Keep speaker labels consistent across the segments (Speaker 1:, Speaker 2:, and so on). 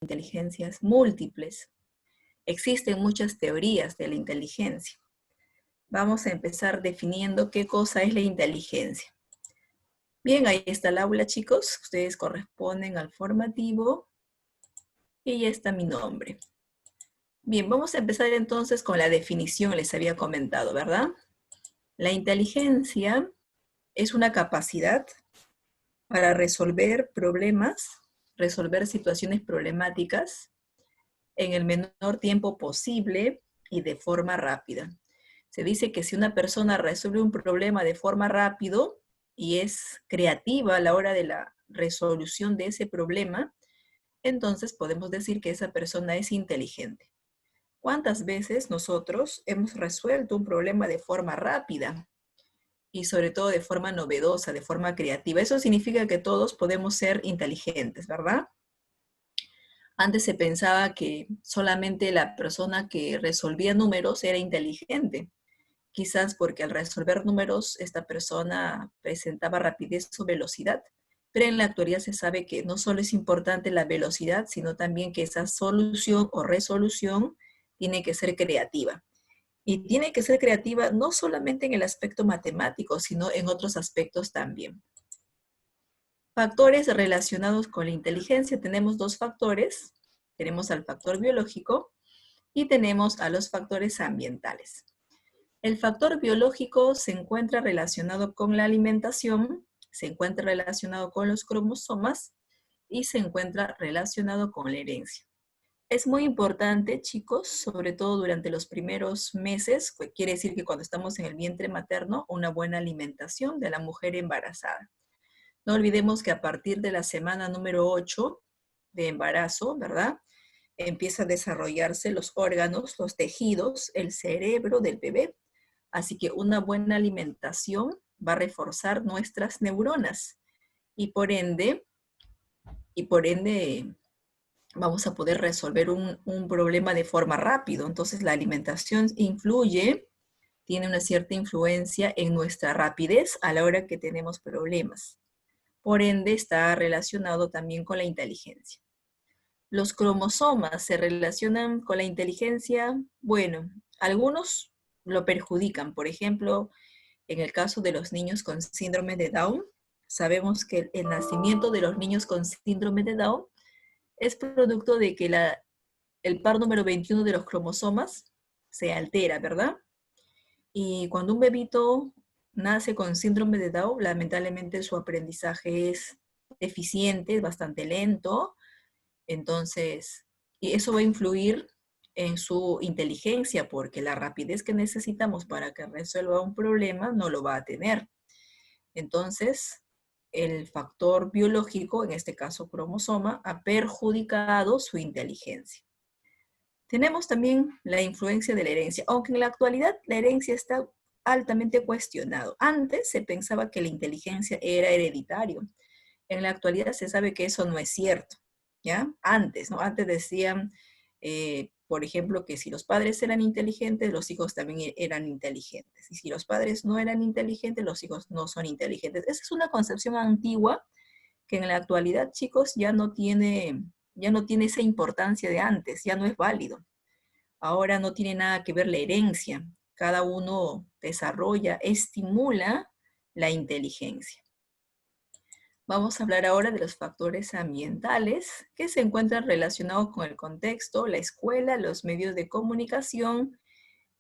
Speaker 1: inteligencias múltiples. Existen muchas teorías de la inteligencia. Vamos a empezar definiendo qué cosa es la inteligencia. Bien, ahí está el aula, chicos. Ustedes corresponden al formativo. Y ya está mi nombre. Bien, vamos a empezar entonces con la definición, les había comentado, ¿verdad? La inteligencia es una capacidad para resolver problemas, resolver situaciones problemáticas en el menor tiempo posible y de forma rápida. Se dice que si una persona resuelve un problema de forma rápida y es creativa a la hora de la resolución de ese problema, entonces podemos decir que esa persona es inteligente. ¿Cuántas veces nosotros hemos resuelto un problema de forma rápida y sobre todo de forma novedosa, de forma creativa? Eso significa que todos podemos ser inteligentes, ¿verdad? Antes se pensaba que solamente la persona que resolvía números era inteligente. Quizás porque al resolver números esta persona presentaba rapidez o velocidad, pero en la actualidad se sabe que no solo es importante la velocidad, sino también que esa solución o resolución tiene que ser creativa. Y tiene que ser creativa no solamente en el aspecto matemático, sino en otros aspectos también. Factores relacionados con la inteligencia. Tenemos dos factores. Tenemos al factor biológico y tenemos a los factores ambientales. El factor biológico se encuentra relacionado con la alimentación, se encuentra relacionado con los cromosomas y se encuentra relacionado con la herencia. Es muy importante, chicos, sobre todo durante los primeros meses, quiere decir que cuando estamos en el vientre materno, una buena alimentación de la mujer embarazada. No olvidemos que a partir de la semana número 8 de embarazo, ¿verdad? Empieza a desarrollarse los órganos, los tejidos, el cerebro del bebé. Así que una buena alimentación va a reforzar nuestras neuronas y por ende vamos a poder resolver un problema de forma rápida. Entonces la alimentación influye, tiene una cierta influencia en nuestra rapidez a la hora que tenemos problemas. Por ende está relacionado también con la inteligencia. Los cromosomas se relacionan con la inteligencia. Bueno, algunos lo perjudican. Por ejemplo, en el caso de los niños con síndrome de Down, sabemos que el nacimiento de los niños con síndrome de Down es producto de que el par número 21 de los cromosomas se altera, ¿verdad? Y cuando un bebito nace con síndrome de Down, lamentablemente su aprendizaje es deficiente, es bastante lento. Entonces, y eso va a influir en su inteligencia, porque la rapidez que necesitamos para que resuelva un problema no lo va a tener. Entonces, el factor biológico, en este caso cromosoma, ha perjudicado su inteligencia. Tenemos también la influencia de la herencia, aunque en la actualidad la herencia está altamente cuestionado. Antes se pensaba que la inteligencia era hereditario. En la actualidad se sabe que eso no es cierto, ¿ya? Antes, ¿no? Antes decían, por ejemplo, que si los padres eran inteligentes, los hijos también eran inteligentes. Y si los padres no eran inteligentes, los hijos no son inteligentes. Esa es una concepción antigua que en la actualidad, chicos, ya no tiene esa importancia de antes, ya no es válido. Ahora no tiene nada que ver la herencia. Cada uno desarrolla, estimula la inteligencia. Vamos a hablar ahora de los factores ambientales que se encuentran relacionados con el contexto, la escuela, los medios de comunicación.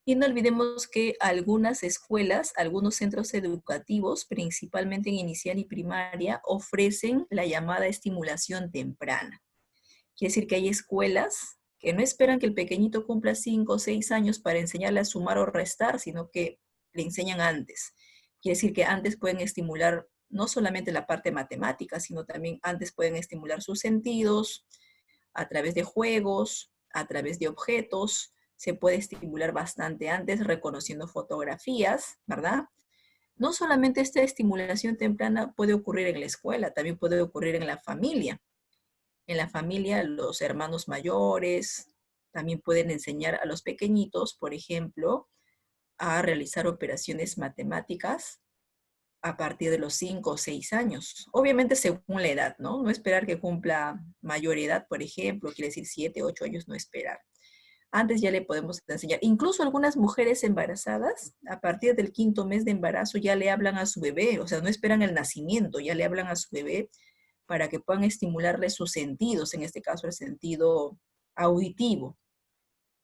Speaker 1: Y no olvidemos que algunas escuelas, algunos centros educativos, principalmente en inicial y primaria, ofrecen la llamada estimulación temprana. Quiere decir que hay escuelas que no esperan que el pequeñito cumpla 5 o 6 años para enseñarle a sumar o restar, sino que le enseñan antes. Quiere decir que antes pueden estimular no solamente la parte matemática, sino también antes pueden estimular sus sentidos a través de juegos, a través de objetos. Se puede estimular bastante antes reconociendo fotografías, ¿verdad? No solamente esta estimulación temprana puede ocurrir en la escuela, también puede ocurrir en la familia. En la familia, los hermanos mayores también pueden enseñar a los pequeñitos, por ejemplo, a realizar operaciones matemáticas a partir de los 5 o 6 años. Obviamente según la edad, ¿no? No esperar que cumpla mayor edad, por ejemplo, quiere decir 7, 8 años, no esperar. Antes ya le podemos enseñar. Incluso algunas mujeres embarazadas, a partir del 5.º mes de embarazo, ya le hablan a su bebé, o sea, no esperan el nacimiento, ya le hablan a su bebé para que puedan estimularle sus sentidos, en este caso el sentido auditivo.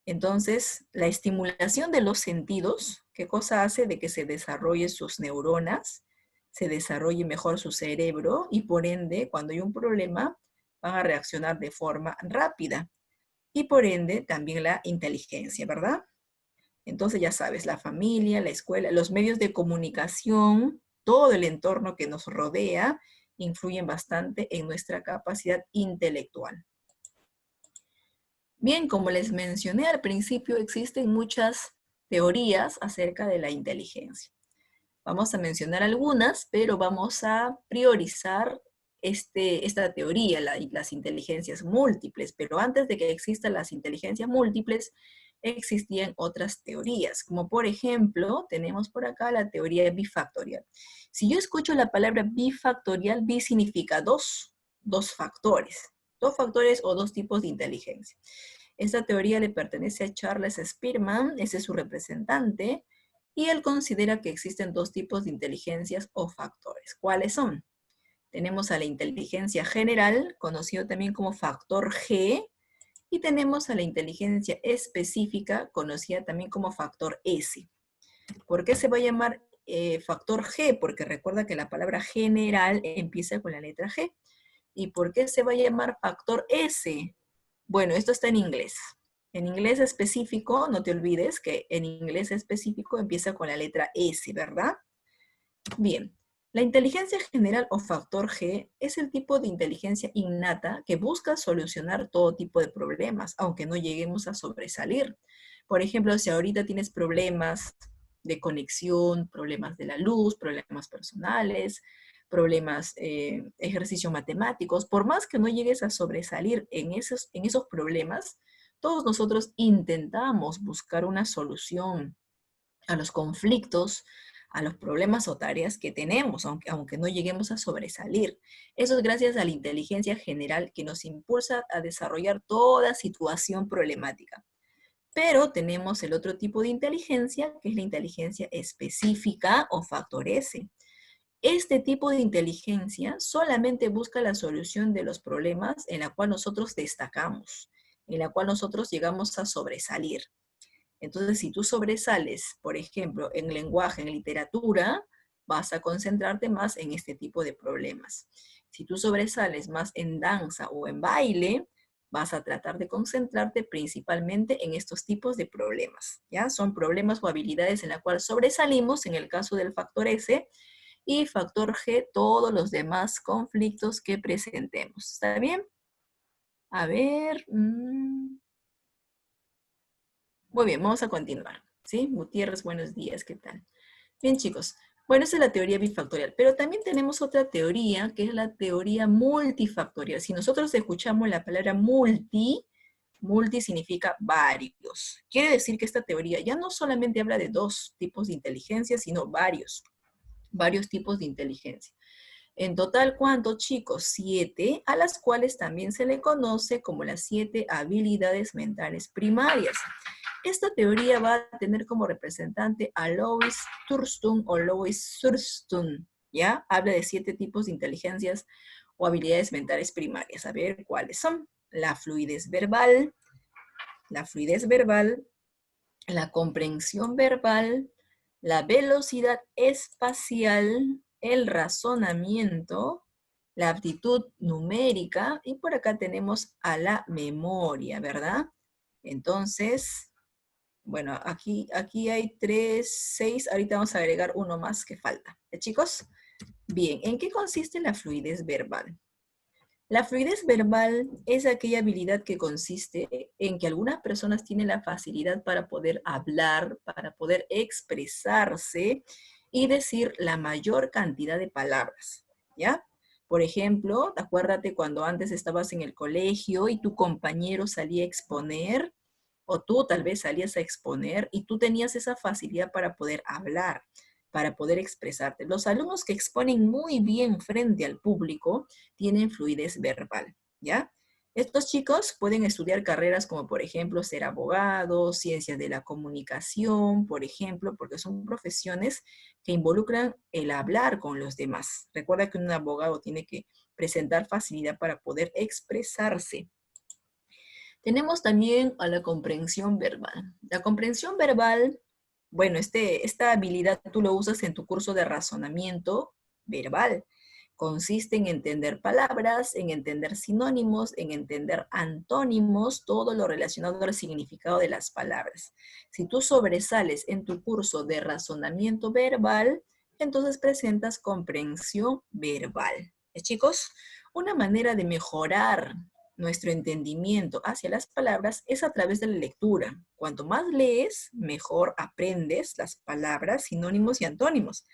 Speaker 1: Entonces, la estimulación de los sentidos, ¿qué cosa hace? De que se desarrollen sus neuronas, se desarrolle mejor su cerebro y por ende, cuando hay un problema, van a reaccionar de forma rápida. Y por ende, también la inteligencia, ¿verdad? Entonces, ya sabes, la familia, la escuela, los medios de comunicación, todo el entorno que nos rodea, influyen bastante en nuestra capacidad intelectual. Bien, como les mencioné al principio, existen muchas teorías acerca de la inteligencia. Vamos a mencionar algunas, pero vamos a priorizar esta teoría, las inteligencias múltiples. Pero antes de que existan las inteligencias múltiples, existían otras teorías, como por ejemplo, tenemos por acá la teoría bifactorial. Si yo escucho la palabra bifactorial, bi significa dos factores o dos tipos de inteligencia. Esta teoría le pertenece a Charles Spearman, ese es su representante, y él considera que existen dos tipos de inteligencias o factores. ¿Cuáles son? Tenemos a la inteligencia general, conocido también como factor G, y tenemos a la inteligencia específica, conocida también como factor S. ¿Por qué se va a llamar factor G? Porque recuerda que la palabra general empieza con la letra G. ¿Y por qué se va a llamar factor S? Bueno, esto está en inglés. En inglés específico, no te olvides que en inglés específico empieza con la letra S, ¿verdad? Bien, la inteligencia general o factor G es el tipo de inteligencia innata que busca solucionar todo tipo de problemas, aunque no lleguemos a sobresalir. Por ejemplo, si ahorita tienes problemas de conexión, problemas de la luz, problemas personales, problemas, ejercicios matemáticos, por más que no llegues a sobresalir en esos problemas, todos nosotros intentamos buscar una solución a los conflictos, a los problemas o tareas que tenemos, aunque no lleguemos a sobresalir. Eso es gracias a la inteligencia general que nos impulsa a desarrollar toda situación problemática. Pero tenemos el otro tipo de inteligencia, que es la inteligencia específica o factor S. Este tipo de inteligencia solamente busca la solución de los problemas en la cual nosotros destacamos, en la cual nosotros llegamos a sobresalir. Entonces, si tú sobresales, por ejemplo, en lenguaje, en literatura, vas a concentrarte más en este tipo de problemas. Si tú sobresales más en danza o en baile, vas a tratar de concentrarte principalmente en estos tipos de problemas, ¿ya? Son problemas o habilidades en la cual sobresalimos, en el caso del factor S, y factor G, todos los demás conflictos que presentemos. ¿Está bien? A ver. Muy bien, vamos a continuar. ¿Sí? Gutiérrez, buenos días, ¿qué tal? Bien, chicos. Bueno, esa es la teoría bifactorial, pero también tenemos otra teoría, que es la teoría multifactorial. Si nosotros escuchamos la palabra multi significa varios. Quiere decir que esta teoría ya no solamente habla de dos tipos de inteligencia, sino varios tipos de inteligencia. En total, ¿cuántos, chicos? 7, a las cuales también se le conoce como las 7 habilidades mentales primarias. Esta teoría va a tener como representante a Louis Thurston o Louis Thurston, ¿ya? Habla de 7 tipos de inteligencias o habilidades mentales primarias. A ver, ¿cuáles son? La fluidez verbal, la comprensión verbal, la velocidad espacial, el razonamiento, la aptitud numérica, y por acá tenemos a la memoria, ¿verdad? Entonces, bueno, aquí hay 3, 6, ahorita vamos a agregar uno más que falta. ¿Ya, chicos? Bien, ¿en qué consiste la fluidez verbal? La fluidez verbal es aquella habilidad que consiste en que algunas personas tienen la facilidad para poder hablar, para poder expresarse y decir la mayor cantidad de palabras, ¿ya? Por ejemplo, acuérdate cuando antes estabas en el colegio y tu compañero salía a exponer, o tú tal vez salías a exponer y tú tenías esa facilidad para poder hablar, para poder expresarte. Los alumnos que exponen muy bien frente al público tienen fluidez verbal, ¿ya? Estos chicos pueden estudiar carreras como, por ejemplo, ser abogados, ciencias de la comunicación, por ejemplo, porque son profesiones que involucran el hablar con los demás. Recuerda que un abogado tiene que presentar facilidad para poder expresarse. Tenemos también a la comprensión verbal. La comprensión verbal, bueno, esta habilidad tú lo usas en tu curso de razonamiento verbal. Consiste en entender palabras, en entender sinónimos, en entender antónimos, todo lo relacionado al significado de las palabras. Si tú sobresales en tu curso de razonamiento verbal, entonces presentas comprensión verbal. Chicos, una manera de mejorar nuestro entendimiento hacia las palabras es a través de la lectura. Cuanto más lees, mejor aprendes las palabras, sinónimos y antónimos,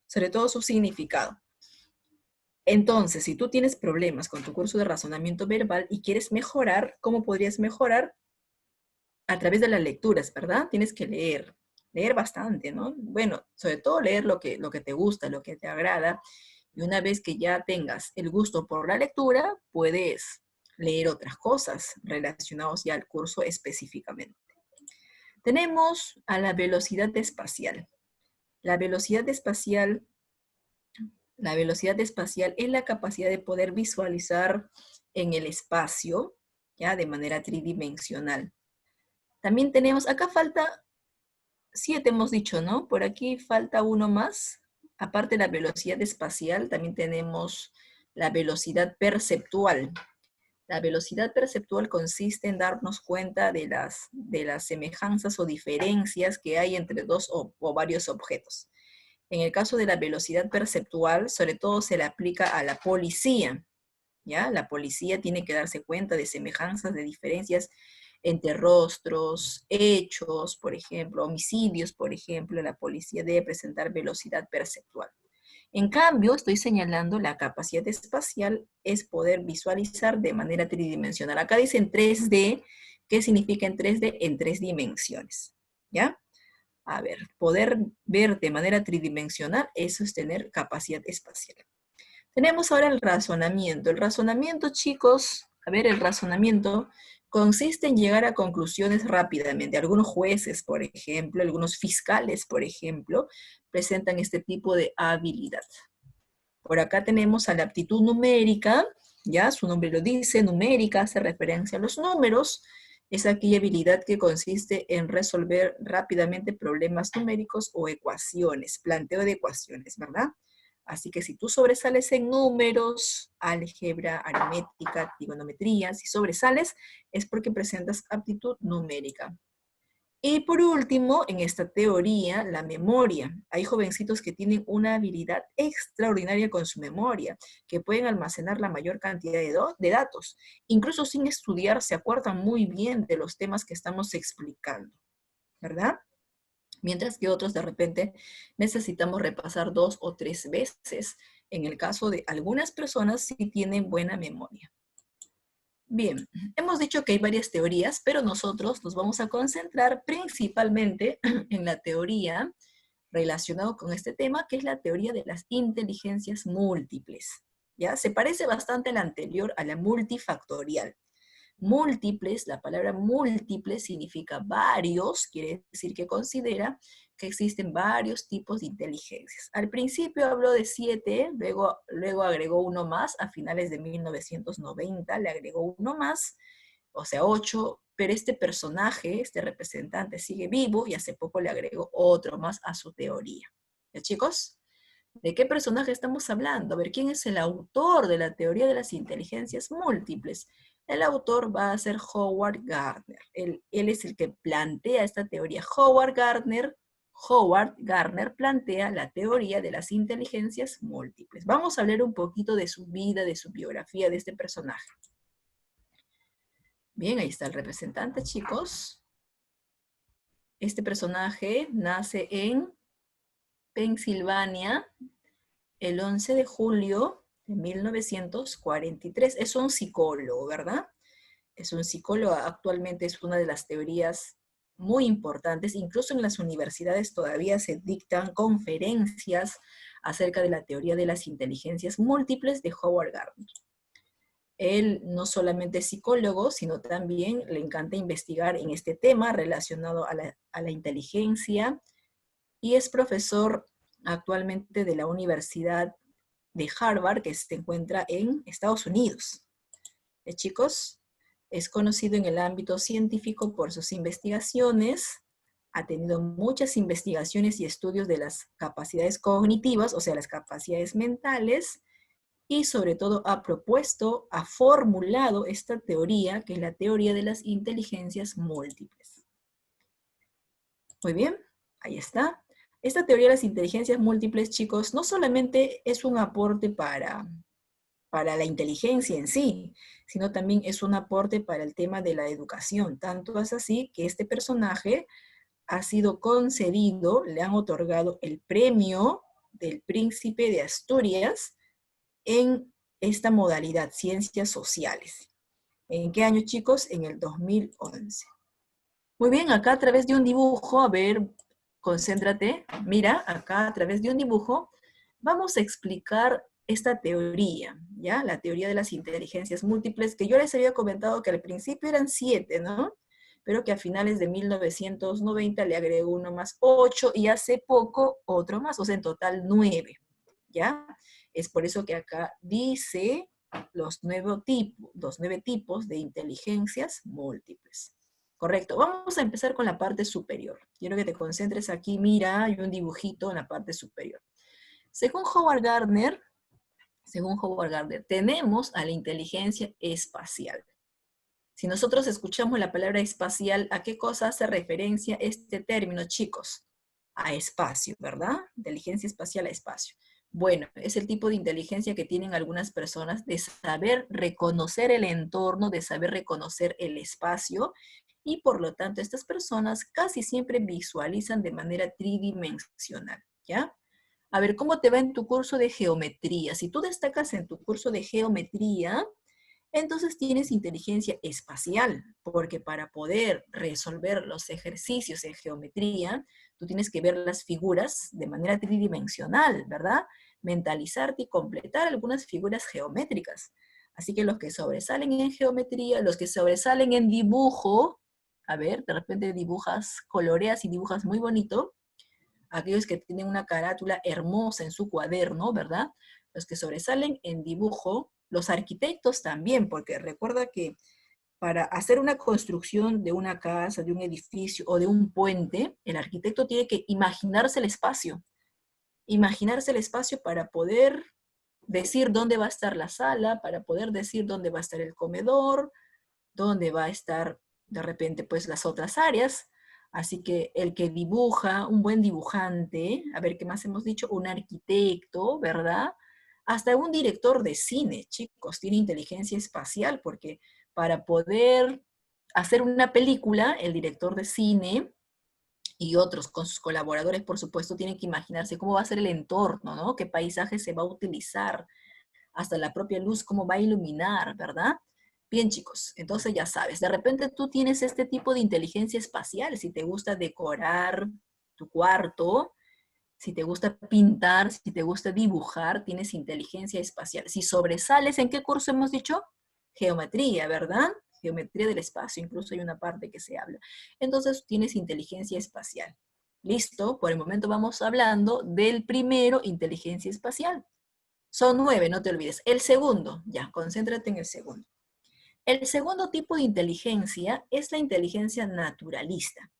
Speaker 1: sobre todo su significado. Entonces, si tú tienes problemas con tu curso de razonamiento verbal y quieres mejorar, ¿cómo podrías mejorar? A través de las lecturas, ¿verdad? Tienes que leer bastante, ¿no? Bueno, sobre todo leer lo que te gusta, lo que te agrada, y una vez que ya tengas el gusto por la lectura, puedes leer otras cosas relacionadas ya al curso específicamente. Tenemos a la velocidad espacial. La velocidad espacial es la capacidad de poder visualizar en el espacio, ya de manera tridimensional. También tenemos, acá falta 7 hemos dicho, ¿no? Por aquí falta uno más. Aparte de la velocidad espacial, también tenemos la velocidad perceptual. La velocidad perceptual consiste en darnos cuenta de las semejanzas o diferencias que hay entre dos o varios objetos. En el caso de la velocidad perceptual, sobre todo se le aplica a la policía, ¿ya? La policía tiene que darse cuenta de semejanzas, de diferencias entre rostros, hechos, por ejemplo, homicidios, por ejemplo. La policía debe presentar velocidad perceptual. En cambio, estoy señalando la capacidad espacial es poder visualizar de manera tridimensional. Acá dice en 3D, ¿qué significa en 3D? En 3 dimensiones, ¿ya? A ver, poder ver de manera tridimensional, eso es tener capacidad espacial. Tenemos ahora el razonamiento. El razonamiento, chicos, a ver, el razonamiento consiste en llegar a conclusiones rápidamente. Algunos jueces, por ejemplo, algunos fiscales, por ejemplo, presentan este tipo de habilidad. Por acá tenemos a la aptitud numérica, ya su nombre lo dice, numérica, hace referencia a los números. Es aquella habilidad que consiste en resolver rápidamente problemas numéricos o ecuaciones, planteo de ecuaciones, ¿verdad? Así que si tú sobresales en números, álgebra, aritmética, trigonometría, si sobresales es porque presentas aptitud numérica. Y por último, en esta teoría, la memoria. Hay jovencitos que tienen una habilidad extraordinaria con su memoria, que pueden almacenar la mayor cantidad de datos. Incluso sin estudiar, se acuerdan muy bien de los temas que estamos explicando, ¿verdad? Mientras que otros de repente necesitamos repasar 2 o 3 veces. En el caso de algunas personas sí tienen buena memoria. Bien, hemos dicho que hay varias teorías, pero nosotros nos vamos a concentrar principalmente en la teoría relacionada con este tema, que es la teoría de las inteligencias múltiples. ¿Ya? Se parece bastante a la anterior, a la multifactorial. Múltiples, la palabra múltiple significa varios, quiere decir que considera que existen varios tipos de inteligencias. Al principio habló de 7, luego agregó uno más, a finales de 1990 le agregó uno más, o sea 8, pero este personaje, este representante sigue vivo y hace poco le agregó otro más a su teoría. ¿Ya, chicos? ¿De qué personaje estamos hablando? A ver, ¿quién es el autor de la teoría de las inteligencias múltiples? El autor va a ser Howard Gardner. Él es el que plantea esta teoría. Howard Gardner plantea la teoría de las inteligencias múltiples. Vamos a hablar un poquito de su vida, de su biografía de este personaje. Bien, ahí está el representante, chicos. Este personaje nace en Pensilvania el 11 de julio de 1943. Es un psicólogo, ¿verdad? Es un psicólogo, actualmente es una de las teorías muy importantes. Incluso en las universidades todavía se dictan conferencias acerca de la teoría de las inteligencias múltiples de Howard Gardner. Él no solamente es psicólogo, sino también le encanta investigar en este tema relacionado a la inteligencia, y es profesor actualmente de la Universidad de Harvard, que se encuentra en Estados Unidos. Chicos, es conocido en el ámbito científico por sus investigaciones, ha tenido muchas investigaciones y estudios de las capacidades cognitivas, o sea, las capacidades mentales, y sobre todo ha propuesto, ha formulado esta teoría, que es la teoría de las inteligencias múltiples. Muy bien, ahí está. Esta teoría de las inteligencias múltiples, chicos, no solamente es un aporte para la inteligencia en sí, sino también es un aporte para el tema de la educación. Tanto es así que este personaje ha sido concedido, le han otorgado el premio del Príncipe de Asturias en esta modalidad, ciencias sociales. ¿En qué año, chicos? En el 2011. Muy bien, acá a través de un dibujo, a ver, concéntrate, mira, acá a través de un dibujo, vamos a explicar esta teoría, ¿ya? La teoría de las inteligencias múltiples, que yo les había comentado que al principio eran 7, ¿no? Pero que a finales de 1990 le agregó uno más 8 y hace poco otro más, o sea, en total 9, ¿ya? Es por eso que acá dice los 9 tipos de inteligencias múltiples. Correcto. Vamos a empezar con la parte superior. Quiero que te concentres aquí. Mira, hay un dibujito en la parte superior. Según Howard Gardner, tenemos a la inteligencia espacial. Si nosotros escuchamos la palabra espacial, ¿a qué cosa hace referencia este término, chicos? A espacio, ¿verdad? Inteligencia espacial a espacio. Bueno, es el tipo de inteligencia que tienen algunas personas de saber reconocer el entorno, de saber reconocer el espacio, y por lo tanto estas personas casi siempre visualizan de manera tridimensional, ¿ya? A ver, ¿cómo te va en tu curso de geometría? Si tú destacas en tu curso de geometría, entonces tienes inteligencia espacial, porque para poder resolver los ejercicios en geometría, tú tienes que ver las figuras de manera tridimensional, ¿verdad? Mentalizarte y completar algunas figuras geométricas. Así que los que sobresalen en geometría, los que sobresalen en dibujo, a ver, de repente dibujas, coloreas y dibujas muy bonito, aquellos que tienen una carátula hermosa en su cuaderno, ¿verdad? Los que sobresalen en dibujo, los arquitectos también, porque recuerda que para hacer una construcción de una casa, de un edificio o de un puente, el arquitecto tiene que imaginarse el espacio para poder decir dónde va a estar la sala, para poder decir dónde va a estar el comedor, dónde va a estar de repente pues las otras áreas. Así que el que dibuja, un buen dibujante, a ver qué más hemos dicho, un arquitecto, ¿verdad? Hasta un director de cine, chicos, tiene inteligencia espacial, porque para poder hacer una película, el director de cine y otros con sus colaboradores, por supuesto, tienen que imaginarse cómo va a ser el entorno, ¿no? ¿Qué paisaje se va a utilizar? Hasta la propia luz, cómo va a iluminar, ¿verdad? Bien, chicos, entonces ya sabes, de repente tú tienes este tipo de inteligencia espacial, si te gusta decorar tu cuarto, si te gusta pintar, si te gusta dibujar, tienes inteligencia espacial. Si sobresales, ¿en qué curso hemos dicho? Geometría, ¿verdad? Geometría del espacio, incluso hay una parte que se habla. Entonces tienes inteligencia espacial. Listo, por el momento vamos hablando del primero, inteligencia espacial. Son 9, no te olvides. El segundo, ya, concéntrate en el segundo. El segundo tipo de inteligencia es la inteligencia naturalista.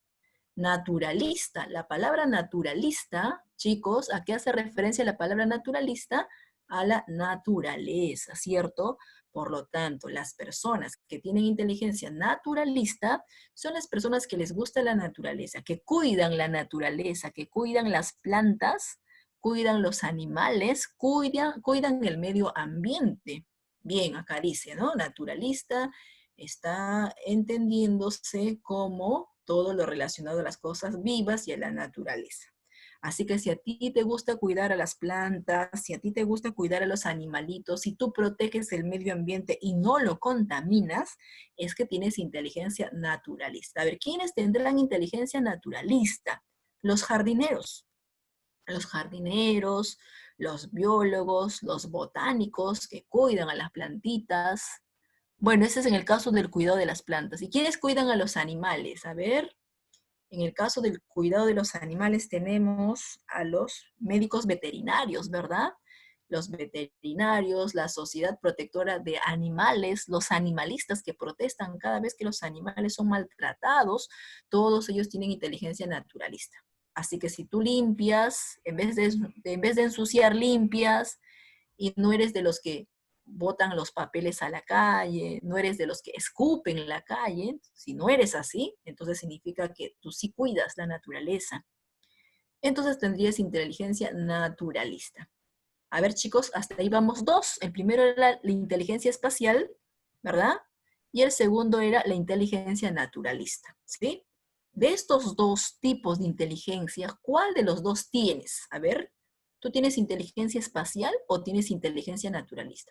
Speaker 1: Naturalista, la palabra naturalista, chicos, ¿a qué hace referencia la palabra naturalista? A la naturaleza, ¿cierto? Por lo tanto, las personas que tienen inteligencia naturalista son las personas que les gusta la naturaleza, que cuidan la naturaleza, que cuidan las plantas, cuidan los animales, cuidan el medio ambiente. Bien, acá dice, ¿no? Naturalista está entendiéndose como todo lo relacionado a las cosas vivas y a la naturaleza. Así que si a ti te gusta cuidar a las plantas, si a ti te gusta cuidar a los animalitos, si tú proteges el medio ambiente y no lo contaminas, es que tienes inteligencia naturalista. A ver, ¿quiénes tendrán inteligencia naturalista? Los jardineros. Los jardineros, los biólogos, los botánicos que cuidan a las plantitas. Bueno, ese es en el caso del cuidado de las plantas. ¿Y quiénes cuidan a los animales? A ver, en el caso del cuidado de los animales tenemos a los médicos veterinarios, ¿verdad? Los veterinarios, la Sociedad Protectora de Animales, los animalistas que protestan cada vez que los animales son maltratados, todos ellos tienen inteligencia naturalista. Así que si tú limpias, en vez de ensuciar, limpias, y no eres de los que botan los papeles a la calle, no eres de los que escupen en la calle, si no eres así, entonces significa que tú sí cuidas la naturaleza. Entonces tendrías inteligencia naturalista. A ver, chicos, hasta ahí vamos dos. El primero era la inteligencia espacial, ¿verdad? Y el segundo era la inteligencia naturalista, ¿sí? De estos dos tipos de inteligencia, ¿cuál de los dos tienes? A ver, ¿tú tienes inteligencia espacial o tienes inteligencia naturalista?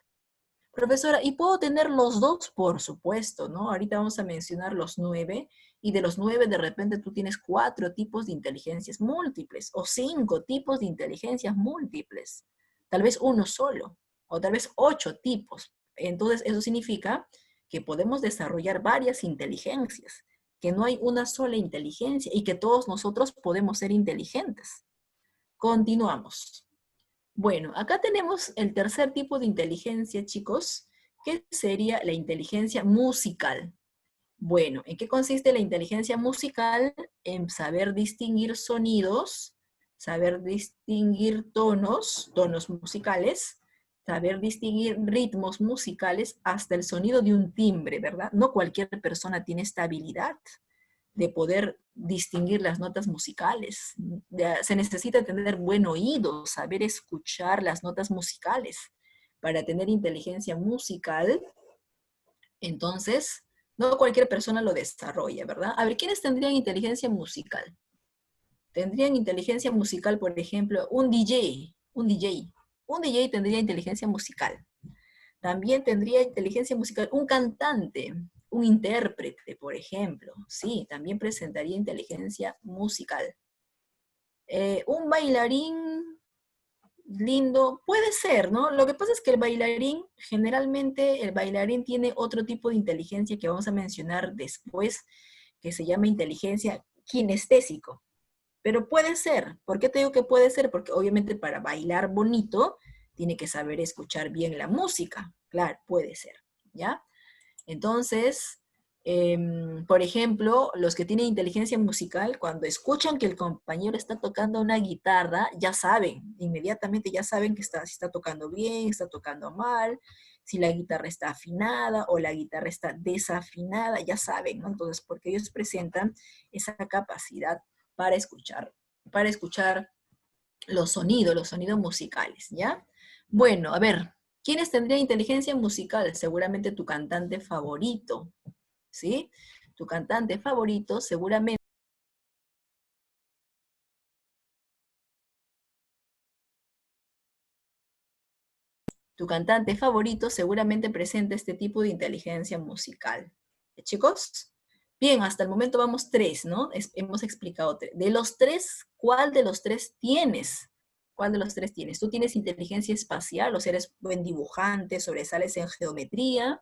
Speaker 1: Profesora, ¿y puedo tener los dos? Por supuesto, ¿no? Ahorita vamos a mencionar los 9, y de los 9 de repente tú tienes 4 tipos de inteligencias múltiples, o 5 tipos de inteligencias múltiples, tal vez uno solo, o tal vez 8 tipos. Entonces, eso significa que podemos desarrollar varias inteligencias, que no hay una sola inteligencia, y que todos nosotros podemos ser inteligentes. Continuamos. Bueno, acá tenemos el tercer tipo de inteligencia, chicos, que sería la inteligencia musical. Bueno, ¿en qué consiste la inteligencia musical? En saber distinguir sonidos, saber distinguir tonos musicales, saber distinguir ritmos musicales, hasta el sonido de un timbre, ¿verdad? No cualquier persona tiene esta habilidad de poder distinguir las notas musicales. Se necesita tener buen oído, saber escuchar las notas musicales para tener inteligencia musical. Entonces, no cualquier persona lo desarrolla, ¿verdad? A ver, ¿quiénes tendrían inteligencia musical? Tendrían inteligencia musical, por ejemplo, un DJ, un DJ. Un DJ tendría inteligencia musical. También tendría inteligencia musical un cantante, un intérprete, por ejemplo. Sí, también presentaría inteligencia musical. Un bailarín lindo, puede ser, ¿no? Lo que pasa es que generalmente el bailarín tiene otro tipo de inteligencia que vamos a mencionar después, que se llama inteligencia kinestésico. Pero puede ser. ¿Por qué te digo que puede ser? Porque obviamente para bailar bonito tiene que saber escuchar bien la música. Claro, puede ser, ¿ya? Entonces, por ejemplo, los que tienen inteligencia musical, cuando escuchan que el compañero está tocando una guitarra, ya saben, inmediatamente ya saben que si está tocando bien, está tocando mal, si la guitarra está afinada o la guitarra está desafinada, ya saben, ¿no? Entonces, porque ellos presentan esa capacidad para escuchar los sonidos musicales, ¿ya? Bueno, a ver, ¿quiénes tendrían inteligencia musical? Seguramente tu cantante favorito, ¿sí? Tu cantante favorito seguramente, tu cantante favorito seguramente presenta este tipo de inteligencia musical. ¿Chicos? Bien, hasta el momento vamos tres, ¿no? Hemos explicado tres. De los tres, ¿cuál de los tres tienes? ¿Cuál de los tres tienes? ¿Tú tienes inteligencia espacial, o sea, eres buen dibujante, sobresales en geometría?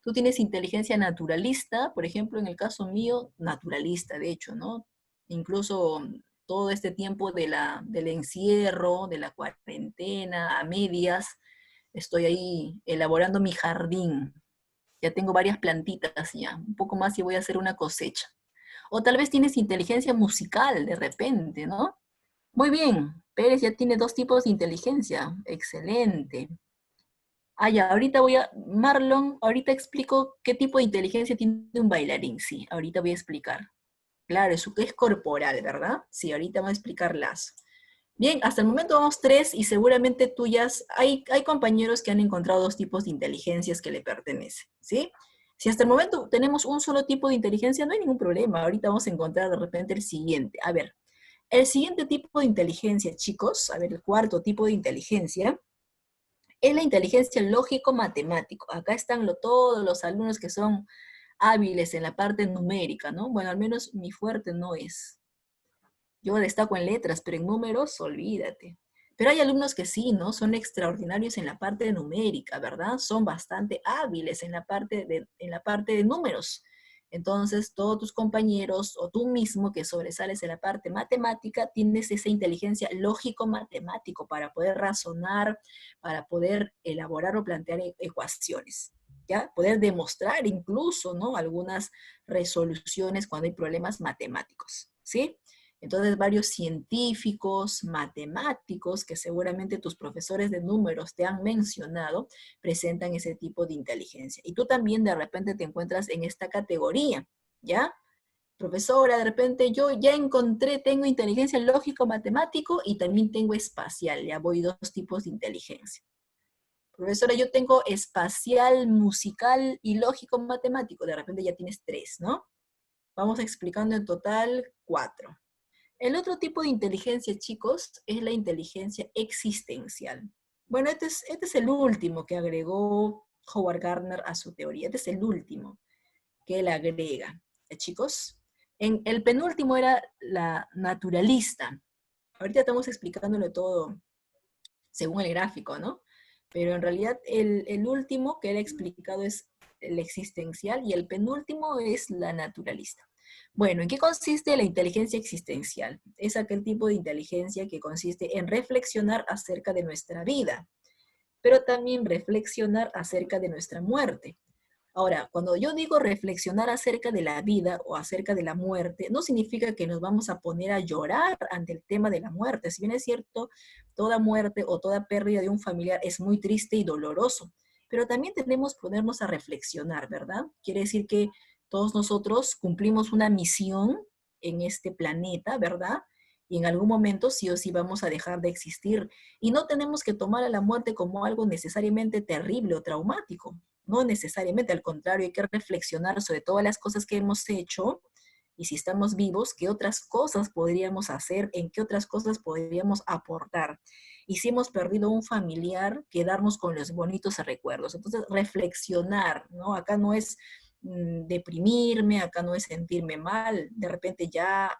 Speaker 1: ¿Tú tienes inteligencia naturalista? Por ejemplo, en el caso mío, naturalista, de hecho, ¿no? Incluso todo este tiempo del encierro, de la cuarentena, a medias, estoy ahí elaborando mi jardín. Ya tengo varias plantitas ya, un poco más y voy a hacer una cosecha. O tal vez tienes inteligencia musical de repente, ¿no? Muy bien, Pérez ya tiene dos tipos de inteligencia. Excelente. Ah, ya, Marlon, ahorita explico qué tipo de inteligencia tiene un bailarín. Sí, ahorita voy a explicar. Claro, eso que es corporal, ¿verdad? Sí, ahorita vamos a explicarlas. Bien, hasta el momento vamos tres y seguramente tuyas, hay compañeros que han encontrado dos tipos de inteligencias que le pertenecen, ¿sí? Si hasta el momento tenemos un solo tipo de inteligencia, no hay ningún problema. Ahorita vamos a encontrar de repente el siguiente. A ver, El siguiente tipo de inteligencia, chicos, a ver, el cuarto tipo de inteligencia, es la inteligencia lógico-matemático. Acá están todos los alumnos que son hábiles en la parte numérica, ¿no? Bueno, al menos mi fuerte no es. Yo destaco en letras, pero en números, olvídate. Pero hay alumnos que sí, ¿no? Son extraordinarios en la parte numérica, ¿verdad? Son bastante hábiles en la parte de números. Entonces, todos tus compañeros o tú mismo que sobresales en la parte matemática, tienes esa inteligencia lógico-matemático para poder razonar, para poder elaborar o plantear ecuaciones, ¿ya? Poder demostrar incluso, ¿no? Algunas resoluciones cuando hay problemas matemáticos, ¿sí? Entonces, varios científicos, matemáticos, que seguramente tus profesores de números te han mencionado, presentan ese tipo de inteligencia. Y tú también de repente te encuentras en esta categoría, ¿ya? Profesora, de repente yo ya encontré, tengo inteligencia lógico-matemático y también tengo espacial, ya voy dos tipos de inteligencia. Profesora, yo tengo espacial, musical y lógico-matemático, de repente ya tienes tres, ¿no? Vamos explicando en total 4. El otro tipo de inteligencia, chicos, es la inteligencia existencial. Bueno, este es el último que agregó Howard Gardner a su teoría. Este es el último que él agrega. Chicos, el penúltimo era la naturalista. Ahorita estamos explicándolo todo según el gráfico, ¿no? Pero en realidad el último que él ha explicado es el existencial y el penúltimo es la naturalista. Bueno, ¿en qué consiste la inteligencia existencial? Es aquel tipo de inteligencia que consiste en reflexionar acerca de nuestra vida, pero también reflexionar acerca de nuestra muerte. Ahora, cuando yo digo reflexionar acerca de la vida o acerca de la muerte, no significa que nos vamos a poner a llorar ante el tema de la muerte. Si bien es cierto, toda muerte o toda pérdida de un familiar es muy triste y doloroso, pero también tenemos que ponernos a reflexionar, ¿verdad? Quiere decir que todos nosotros cumplimos una misión en este planeta, ¿verdad? Y en algún momento sí o sí vamos a dejar de existir. Y no tenemos que tomar a la muerte como algo necesariamente terrible o traumático. No necesariamente, al contrario, hay que reflexionar sobre todas las cosas que hemos hecho y si estamos vivos, qué otras cosas podríamos hacer, en qué otras cosas podríamos aportar. Y si hemos perdido un familiar, quedarnos con los bonitos recuerdos. Entonces, reflexionar, ¿no? Acá no es deprimirme, acá no es sentirme mal, de repente ya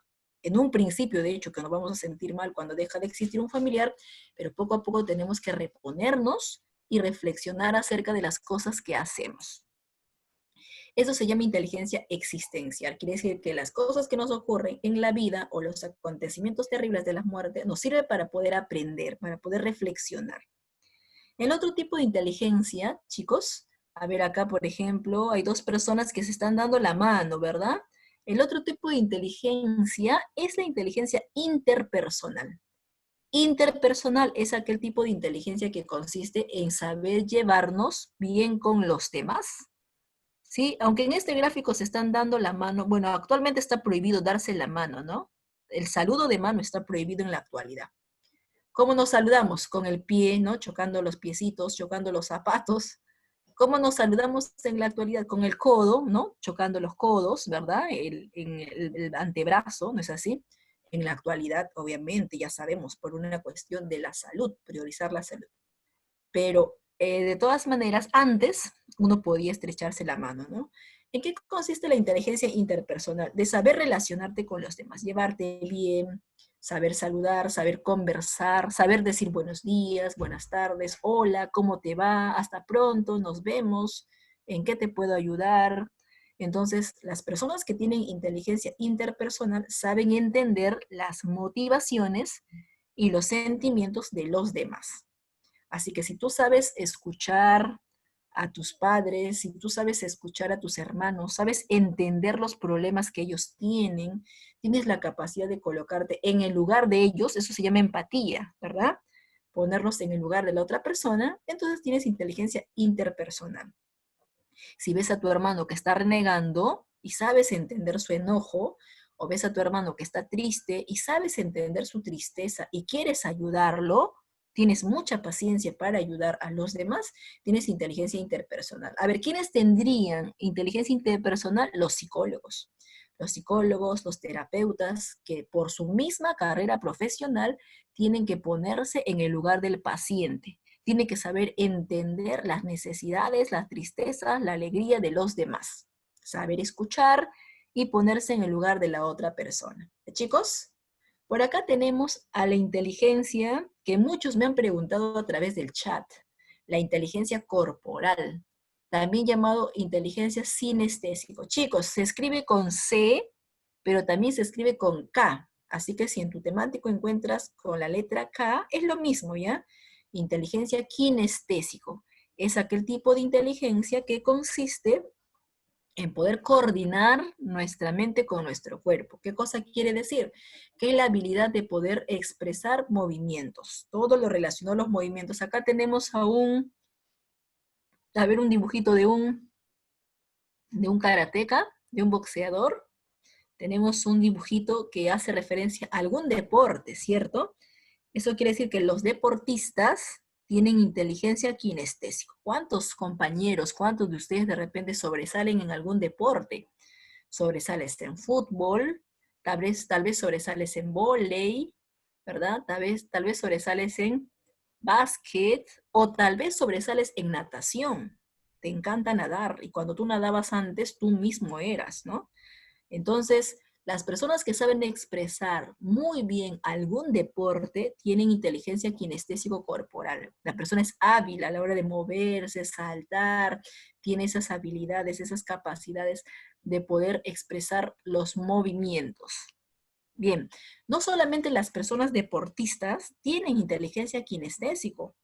Speaker 1: en un principio, de hecho, que nos vamos a sentir mal cuando deja de existir un familiar, pero poco a poco tenemos que reponernos y reflexionar acerca de las cosas que hacemos. Eso se llama inteligencia existencial. Quiere decir que las cosas que nos ocurren en la vida o los acontecimientos terribles de la muerte nos sirven para poder aprender, para poder reflexionar. El otro tipo de inteligencia, chicos, a ver acá, por ejemplo, hay dos personas que se están dando la mano, ¿verdad? El otro tipo de inteligencia es la inteligencia interpersonal. Interpersonal es aquel tipo de inteligencia que consiste en saber llevarnos bien con los demás, ¿sí? Aunque en este gráfico se están dando la mano, bueno, actualmente está prohibido darse la mano, ¿no? El saludo de mano está prohibido en la actualidad. ¿Cómo nos saludamos? Con el pie, ¿no? Chocando los piecitos, chocando los zapatos. ¿Cómo nos saludamos en la actualidad? Con el codo, ¿no? Chocando los codos, ¿verdad? El antebrazo, ¿no es así? En la actualidad, obviamente, ya sabemos, por una cuestión de la salud, priorizar la salud. Pero de todas maneras, antes uno podía estrecharse la mano, ¿no? ¿En qué consiste la inteligencia interpersonal? De saber relacionarte con los demás, llevarte bien, saber saludar, saber conversar, saber decir buenos días, buenas tardes, hola, ¿cómo te va? Hasta pronto, nos vemos, ¿en qué te puedo ayudar? Entonces, las personas que tienen inteligencia interpersonal saben entender las motivaciones y los sentimientos de los demás. Así que si tú sabes escuchar a tus padres, si tú sabes escuchar a tus hermanos, sabes entender los problemas que ellos tienen, tienes la capacidad de colocarte en el lugar de ellos, eso se llama empatía, ¿verdad? Ponernos en el lugar de la otra persona, entonces tienes inteligencia interpersonal. Si ves a tu hermano que está renegando y sabes entender su enojo, o ves a tu hermano que está triste y sabes entender su tristeza y quieres ayudarlo, tienes mucha paciencia para ayudar a los demás, tienes inteligencia interpersonal. A ver, ¿quiénes tendrían inteligencia interpersonal? Los psicólogos. los psicólogos, los terapeutas, que por su misma carrera profesional tienen que ponerse en el lugar del paciente. Tienen que saber entender las necesidades, las tristezas, la alegría de los demás. Saber escuchar y ponerse en el lugar de la otra persona. Chicos, por acá tenemos a la inteligencia que muchos me han preguntado a través del chat. La inteligencia corporal, también llamado inteligencia sinestésico. Chicos, se escribe con C, pero también se escribe con K. Así que si en tu temático encuentras con la letra K, es lo mismo, ¿ya? Inteligencia kinestésico. Es aquel tipo de inteligencia que consiste en poder coordinar nuestra mente con nuestro cuerpo. ¿Qué cosa quiere decir? Que es la habilidad de poder expresar movimientos. Todo lo relacionado a los movimientos. Acá tenemos un dibujito de un karateca, de un boxeador. Tenemos un dibujito que hace referencia a algún deporte, ¿cierto? Eso quiere decir que los deportistas tienen inteligencia kinestésica. ¿Cuántos compañeros, cuántos de ustedes de repente sobresalen en algún deporte? Sobresales en fútbol, tal vez sobresales en vóley, ¿verdad? Tal vez sobresales en básquet o tal vez sobresales en natación. Te encanta nadar y cuando tú nadabas antes, tú mismo eras, ¿no? Entonces, las personas que saben expresar muy bien algún deporte tienen inteligencia kinestésico-corporal. La persona es hábil a la hora de moverse, saltar, tiene esas habilidades, esas capacidades de poder expresar los movimientos. Bien, no solamente las personas deportistas tienen inteligencia kinestésico.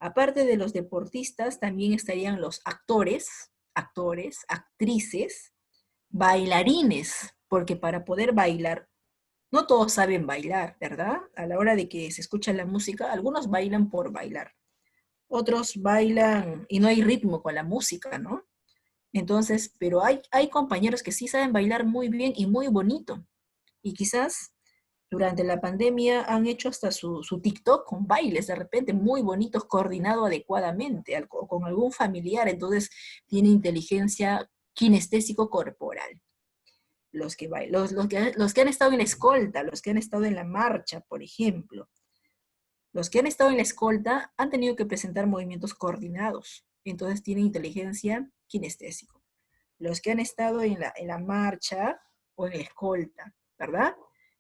Speaker 1: Aparte de los deportistas, también estarían los actores, actrices, bailarines, porque para poder bailar, no todos saben bailar, ¿verdad? A la hora de que se escucha la música, algunos bailan por bailar, otros bailan y no hay ritmo con la música, ¿no? Entonces, pero hay compañeros que sí saben bailar muy bien y muy bonito, y quizás durante la pandemia han hecho hasta su TikTok con bailes de repente muy bonitos, coordinado adecuadamente con algún familiar, entonces tiene inteligencia kinestésico corporal. Los que han estado en la escolta, los que han estado en la marcha, por ejemplo. Los que han estado en la escolta han tenido que presentar movimientos coordinados, entonces tienen inteligencia kinestésico. Los que han estado en la marcha o en la escolta, ¿verdad?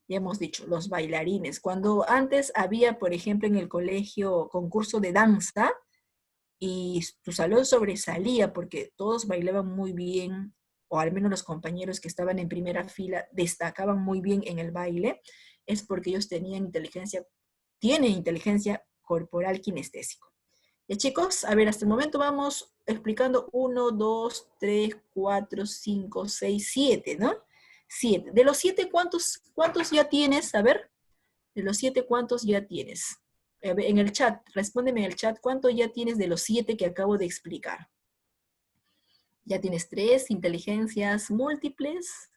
Speaker 1: Ya hemos dicho, los bailarines. Cuando antes había, por ejemplo, en el colegio concurso de danza y tu salón sobresalía porque todos bailaban muy bien, o al menos los compañeros que estaban en primera fila destacaban muy bien en el baile, es porque ellos tienen inteligencia corporal kinestésico. Ya chicos, a ver, hasta el momento vamos explicando 1, 2, 3, 4, 5, 6, 7, ¿no? 7. De los 7, ¿cuántos ya tienes? A ver, de los 7, ¿cuántos ya tienes? En el chat, respóndeme en el chat, ¿cuánto ya tienes de los 7 que acabo de explicar? Ya tienes 3 inteligencias múltiples.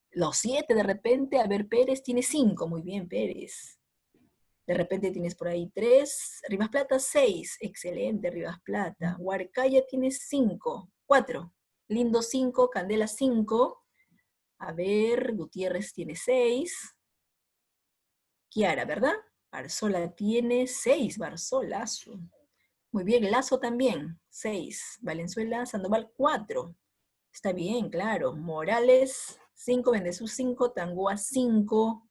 Speaker 1: Los 7 de repente, a ver, Pérez tiene 5, muy bien, Pérez. De repente tienes por ahí 3, Rivas Plata 6, excelente Rivas Plata. Huarcaya tiene 5, 4, Lindo 5, Candela 5. A ver, Gutiérrez tiene 6. Kiara, ¿verdad? Barzola tiene 6, Barzolazo. Muy bien, Lazo también, 6. Valenzuela, Sandoval, 4. Está bien, claro. Morales, 5. Bendezú, 5. Tangoa, 5.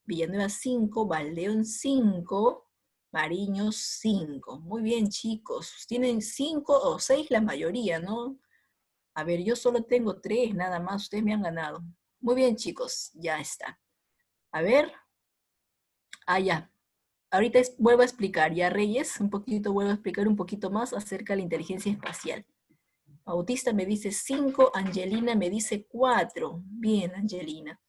Speaker 1: Villanueva, 5. Valdeón, 5. Mariños, 5. Muy bien, chicos. Tienen 5 o 6 la mayoría, ¿no? A ver, yo solo tengo 3, nada más. Ustedes me han ganado. Muy bien, chicos. Ya está. A ver. Ah, ya. Ahorita vuelvo a explicar, ya Reyes, vuelvo a explicar un poquito más acerca de la inteligencia espacial. Bautista me dice 5, Angelina me dice 4. Bien, Angelina.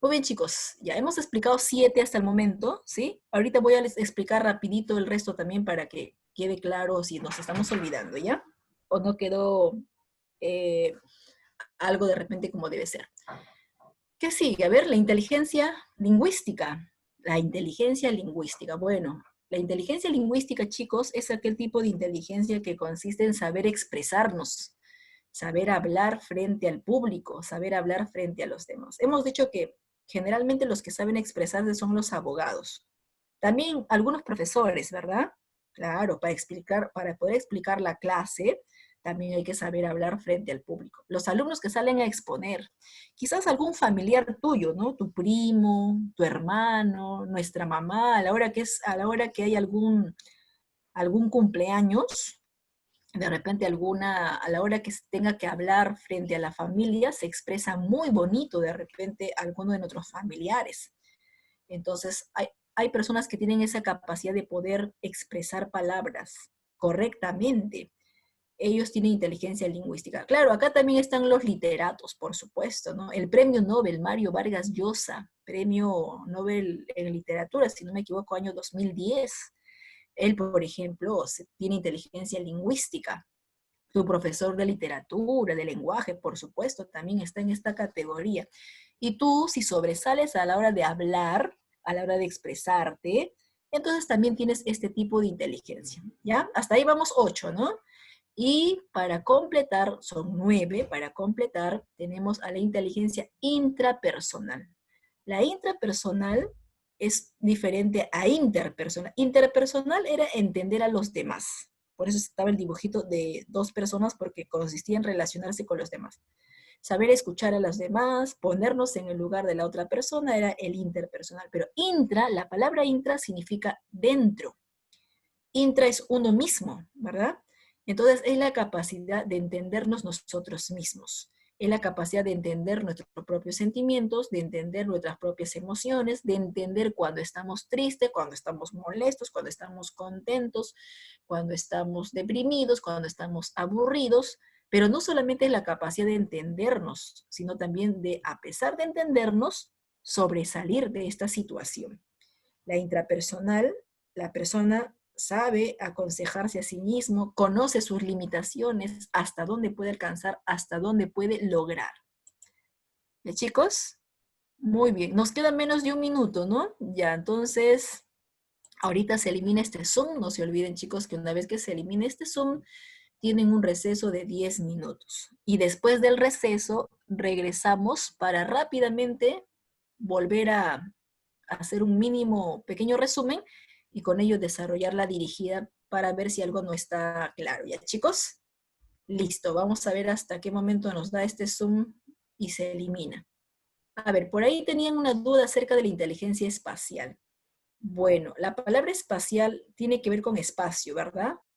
Speaker 1: Muy bien, chicos, ya hemos explicado 7 hasta el momento, ¿sí? Ahorita voy a explicar rapidito el resto también para que quede claro si nos estamos olvidando, ¿ya? O no quedó algo de repente como debe ser. ¿Qué sigue? A ver, la inteligencia lingüística. La inteligencia lingüística. Bueno, la inteligencia lingüística, chicos, es aquel tipo de inteligencia que consiste en saber expresarnos, saber hablar frente al público, saber hablar frente a los demás. Hemos dicho que generalmente los que saben expresarse son los abogados. También algunos profesores, ¿verdad? Claro, para poder explicar la clase, también hay que saber hablar frente al público. Los alumnos que salen a exponer, quizás algún familiar tuyo, ¿no? Tu primo, tu hermano, nuestra mamá, a la hora que hay algún cumpleaños, de repente a la hora que tenga que hablar frente a la familia, se expresa muy bonito de repente alguno de nuestros familiares. Entonces, hay personas que tienen esa capacidad de poder expresar palabras correctamente. Ellos tienen inteligencia lingüística. Claro, acá también están los literatos, por supuesto, ¿no? El premio Nobel Mario Vargas Llosa, premio Nobel en literatura, si no me equivoco, año 2010. Él, por ejemplo, tiene inteligencia lingüística. Tu profesor de literatura, de lenguaje, por supuesto, también está en esta categoría. Y tú, si sobresales a la hora de hablar, a la hora de expresarte, entonces también tienes este tipo de inteligencia, ¿ya? Hasta ahí vamos 8, ¿no? Y para completar, son 9, para completar tenemos a la inteligencia intrapersonal. La intrapersonal es diferente a interpersonal. Interpersonal era entender a los demás. Por eso estaba el dibujito de 2 personas porque consistía en relacionarse con los demás. Saber escuchar a los demás, ponernos en el lugar de la otra persona era el interpersonal. Pero la palabra intra significa dentro. Intra es uno mismo, ¿verdad? Entonces es la capacidad de entendernos nosotros mismos. Es la capacidad de entender nuestros propios sentimientos, de entender nuestras propias emociones, de entender cuando estamos tristes, cuando estamos molestos, cuando estamos contentos, cuando estamos deprimidos, cuando estamos aburridos. Pero no solamente es la capacidad de entendernos, sino también de, a pesar de entendernos, sobresalir de esta situación. La intrapersonal, la persona sabe aconsejarse a sí mismo, conoce sus limitaciones, hasta dónde puede alcanzar, hasta dónde puede lograr. ¿Ya, chicos? Muy bien. Nos queda menos de un minuto, ¿no? Ya, entonces, ahorita se elimina este Zoom. No se olviden, chicos, que una vez que se elimine este Zoom, tienen un receso de 10 minutos. Y después del receso, regresamos para rápidamente volver a hacer un mínimo pequeño resumen y con ello desarrollar la dirigida para ver si algo no está claro. ¿Ya, chicos? Listo, vamos a ver hasta qué momento nos da este Zoom y se elimina. A ver, por ahí tenían una duda acerca de la inteligencia espacial. Bueno, la palabra espacial tiene que ver con espacio, ¿verdad?